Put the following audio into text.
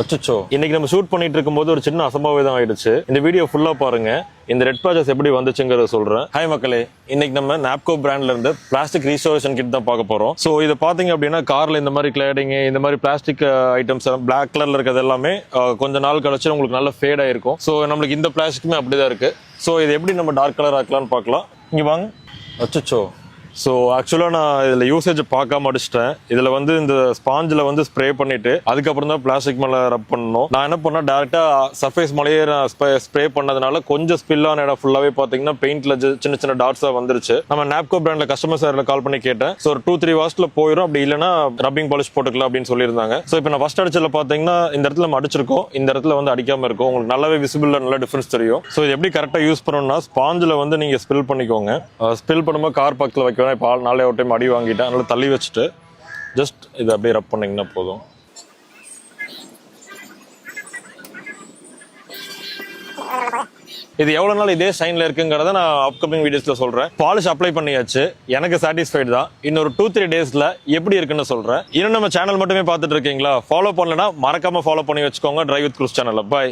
அச்சோ, இன்னைக்கு நம்ம ஷூட் பண்ணிட்டு இருக்கும்போது ஒரு சின்ன அசம்பாவிதம் ஆயிடுச்சு. இந்த வீடியோ ஃபுல்லா பாருங்க. இந்த ரெட் பேச்சஸ் எப்படி வந்துச்சுங்கிறத சொல்றேன். ஹாய் மக்களே, இன்னைக்கு நம்ம நாப்கோ பிராண்ட்ல இருந்து பிளாஸ்டிக் ரீஸ்டோரேஷன் கிட் தான் பார்க்க போறோம். சோ இதை பாத்தீங்க அப்படின்னா கார்ல இந்த மாதிரி கிளேடிங், இந்த மாதிரி பிளாஸ்டிக் ஐட்டம்ஸ் பிளாக் கலர்ல இருக்கிறது எல்லாமே கொஞ்ச நாள் கழிச்சு உங்களுக்கு நல்ல ஃபேட் ஆயிருக்கும். சோ நம்மளுக்கு இந்த பிளாஸ்டிக்குமே அப்படிதான் இருக்கு. சோ இது எப்படி நம்ம டார்க் கலர் ஆக்கலாம்னு பார்க்கலாம். இங்க வாங்க. அச்சோ, ஸோ ஆக்சுவலாக நான் இதில் யூசேஜ் பார்க்காம அடிச்சிட்டேன். இதில் வந்து இந்த ஸ்பாஞ்சில் வந்து ஸ்ப்ரே பண்ணிட்டு அதுக்கப்புறம் தான் பிளாஸ்டிக் மேலே ரப் பண்ணணும். நான் என்ன பண்ணேன், டேரெக்டாக சர்ஃபேஸ் மேலேயே நான் ஸ்ப்ரே பண்ணதுனால கொஞ்சம் ஸ்பில்லான இடம் ஃபுல்லாகவே பார்த்தீங்கன்னா பெயிண்ட்ல சின்ன சின்ன டாட்ஸாக வந்துருச்சு. நம்ம நாப்கோ பிராண்டில் கஸ்டமர் சர்வீஸில் கால் பண்ணி கேட்டேன். ஸோ ஒரு 2-3 ஹவர்ஸில் போயிடும், அப்படி இல்லைன்னா ரப்பிங் பாலிஷ் போட்டுக்கலாம் அப்படின்னு சொல்லியிருந்தாங்க. ஸோ இப்போ நான் ஃபர்ஸ்ட் அடிச்சதில் பார்த்தீங்கன்னா இந்த இடத்துல நம்ம அடிச்சிருக்கோம், இந்த இடத்துல வந்து அடிக்காமல் இருக்கும். உங்களுக்கு நல்லாவே விசிபிளாக நல்ல டிஃபரன்ஸ் தெரியும். ஸோ இது எப்படி கரெக்டாக யூஸ் பண்ணணும்னா ஸ்பாஞ்சில் வந்து நீங்கள் ஸ்பில் பண்ணிக்கோங்க. ஸ்பில் பண்ணும்போது கார் பக்கத்தில் வைக்க இப்போ நாளே ஒரு டைம் அடி வாங்கிட்டேன், அதனால தள்ளி வச்சுட்டு ஜஸ்ட் இதை அப்படியே ரப் பண்ணீங்கன்னா போதும். இது எவ்வளவு நாள் இதே ஷைன்ல இருக்குங்கிறத நான் அப்கமிங் வீடியோஸ்ல சொல்றேன். பாலிஷ் அப்ளை பண்ணியாச்சு, எனக்கு சாட்டிஸ்ஃபைடு தான். இன்னொரு 2-3 டேஸ்ல எப்படி இருக்குன்னு சொல்றேன். இன்னும் நம்ம சேனல் மட்டுமே பார்த்துட்டு இருக்கீங்களா? ஃபாலோ பண்ணலன்னா மறக்காம ஃபாலோ பண்ணி வச்சுக்கோங்க டிரைவ் வித் குரூஸ் சேனல்ல. பாய்.